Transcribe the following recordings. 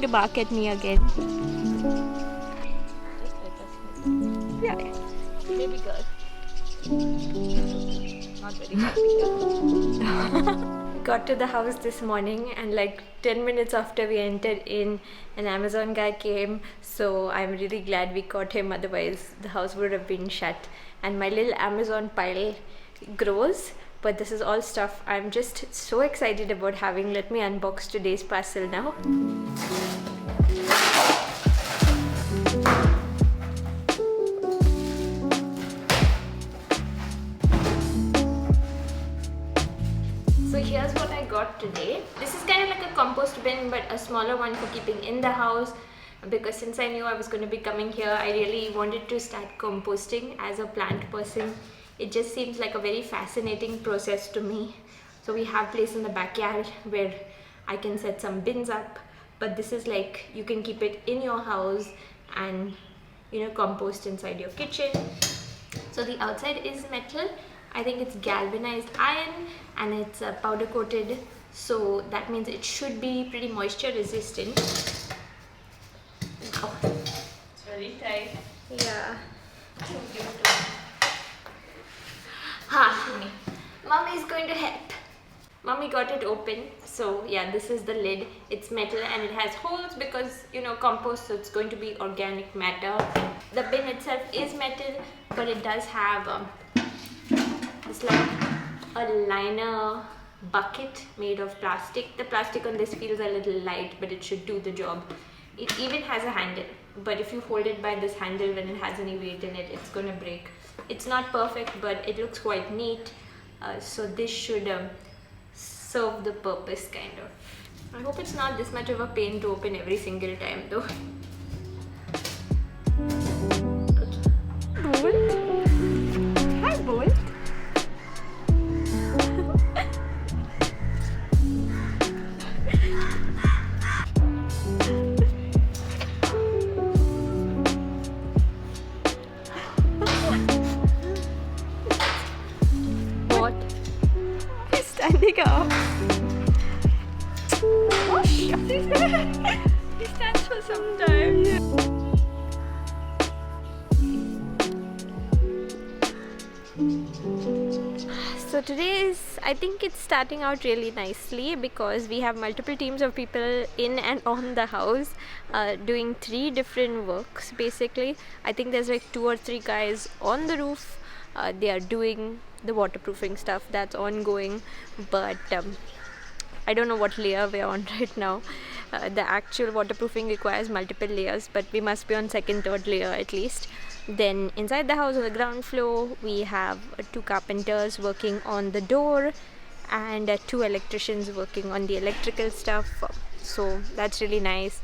to bark at me again. Yeah. Baby girl. Not very happy. Got to the house this morning and like 10 minutes after we entered in, an Amazon guy came, so I'm really glad we caught him, otherwise the house would have been shut. And my little Amazon pile grows, but this is all stuff I'm just so excited about having. Let me unbox today's parcel now. So here's what I got today. This is kind of like a compost bin, but a smaller one for keeping in the house, because since I knew I was going to be coming here, I really wanted to start composting as a plant person. It just seems like a very fascinating process to me. So we have place in the backyard where I can set some bins up, but this is like you can keep it in your house and compost inside your kitchen. So the outside is metal. I think it's galvanized iron and it's powder coated, so that means it should be pretty moisture resistant. Oh. It's very tight. Yeah. Mommy is going to help. Mommy got it open. So yeah, this is the lid. It's metal and it has holes because compost, so it's going to be organic matter. The bin itself is metal, but it does have it's like a liner bucket made of plastic. The plastic on this feels a little light, but it should do the job. It even has a handle, but if you hold it by this handle when it has any weight in it, it's gonna break. It's not perfect, but it looks quite neat. So this should serve the purpose, kind of. I hope it's not this much of a pain to open every single time though. Bolt? Hi, Bolt. Standing up. Oh, shut it. He stands for some time. So today I think it's starting out really nicely because we have multiple teams of people in and on the house doing 3 different works basically. I think there's like 2 or 3 guys on the roof. They are doing the waterproofing stuff that's ongoing, but I don't know what layer we're on right now. The actual waterproofing requires multiple layers, but we must be on 2nd, 3rd layer at least. Then inside the house on the ground floor we have 2 carpenters working on the door and 2 electricians working on the electrical stuff, so that's really nice.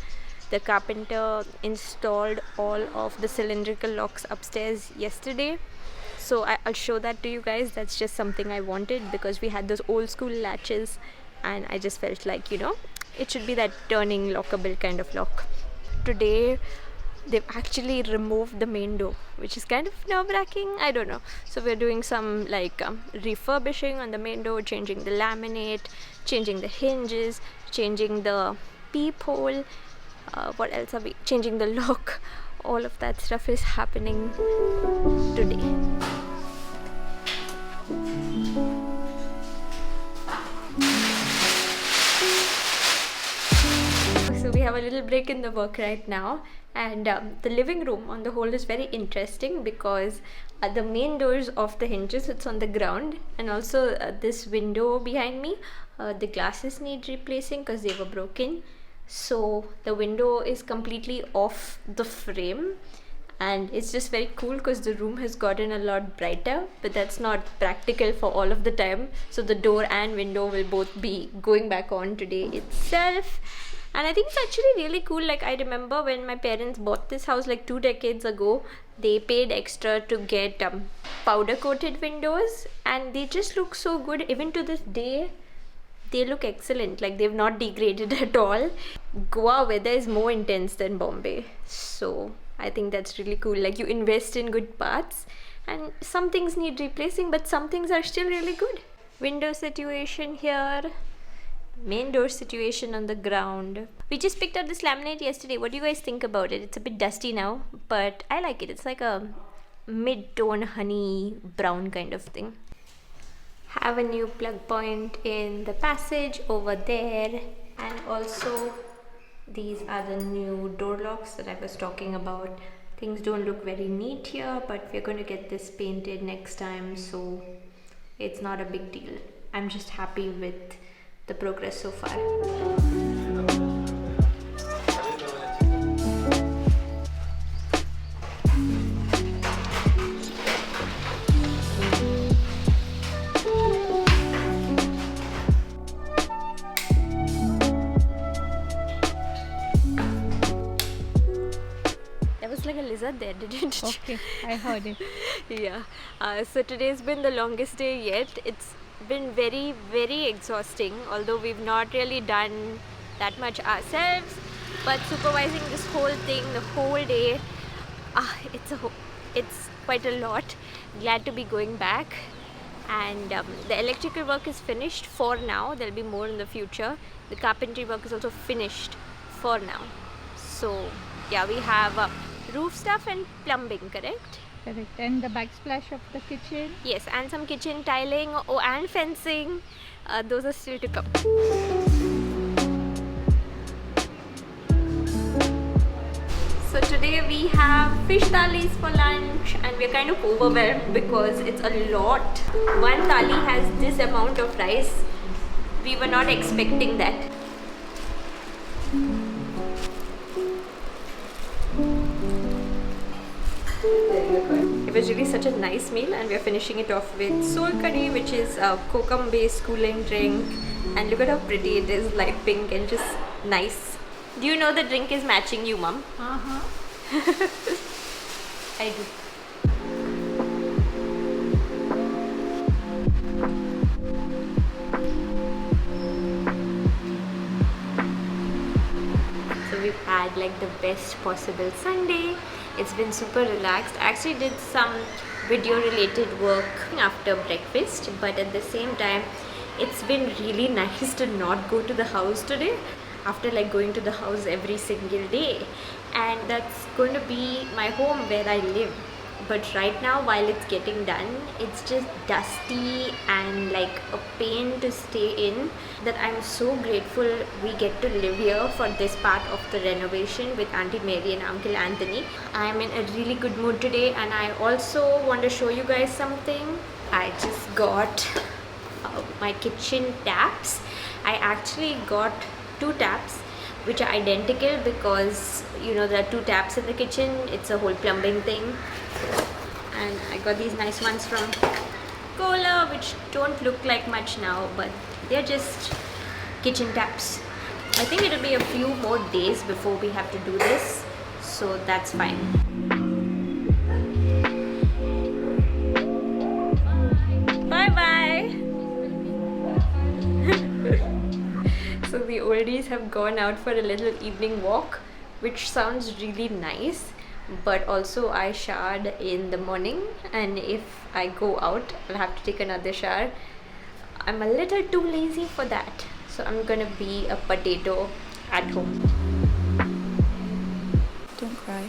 The carpenter installed all of the cylindrical locks upstairs yesterday, so I'll show that to you guys. That's just something I wanted because we had those old school latches and I just felt like it should be that turning lockable kind of lock. Today they've actually removed the main door, which is kind of nerve-wracking, I don't know. So we're doing some like refurbishing on the main door, changing the laminate, changing the hinges, changing the peephole, what else are we changing? The lock. All of that stuff is happening today. So we have a little break in the work right now, and the living room on the whole is very interesting because the main doors of the hinges, it's on the ground, and also this window behind me, the glasses need replacing because they were broken. So the window is completely off the frame, and it's just very cool because the room has gotten a lot brighter, but that's not practical for all of the time. So the door and window will both be going back on today itself. And I think it's actually really cool. Like, I remember when my parents bought this house like 2 decades ago, they paid extra to get powder coated windows, and they just look so good. Even to this day, they look excellent. Like, they've not degraded at all. Goa weather is more intense than Bombay, so I think that's really cool. Like, you invest in good parts, and some things need replacing, but some things are still really good. Window situation here, main door situation on the ground. We just picked up this laminate yesterday. What do you guys think about it? It's a bit dusty now, but I like it. It's like a mid-tone honey brown kind of thing. Have a new plug point in the passage over there, and also these are the new door locks that I was talking about. Things don't look very neat here, but we're going to get this painted next time, so it's not a big deal. I'm just happy with the progress so far. There was like a lizard there, didn't it? Okay, I heard it. Yeah. So today's been the longest day yet. It's been very, very exhausting, although we've not really done that much ourselves. But supervising this whole thing the whole day, it's quite a lot. Glad to be going back. And the electrical work is finished for now. There'll be more in the future. The carpentry work is also finished for now. So yeah, we have roof stuff and plumbing, correct? Correct. And the backsplash of the kitchen. Yes, and some kitchen tiling, and fencing. Those are still to come. So today we have fish thalis for lunch, and we're kind of overwhelmed because it's a lot. One thali has this amount of rice. We were not expecting that. It was really such a nice meal, and we are finishing it off with soul curry, which is a kokum based cooling drink. And look at how pretty it is, light pink and just nice. Do you know the drink is matching you, Mum? I do. So we've had like the best possible Sunday. It's been super relaxed. I actually did some video related work after breakfast, but at the same time it's been really nice to not go to the house today, after like going to the house every single day. And that's going to be my home where I live. But right now, while it's getting done, it's just dusty and like a pain to stay in, that I'm so grateful we get to live here for this part of the renovation with Auntie Mary and Uncle Anthony. I'm in a really good mood today, and I also want to show you guys something. I just got my kitchen taps. I actually got 2 taps which are identical because, you know, there are 2 taps in the kitchen. It's a whole plumbing thing. And I got these nice ones from Kohler, which don't look like much now, but they're just kitchen taps. I think it'll be a few more days before we have to do this, so that's fine. Bye bye. So the oldies have gone out for a little evening walk, which sounds really nice, but also I showered in the morning, and if I go out I'll have to take another shower. I'm a little too lazy for that, so I'm gonna be a potato at home. Don't cry.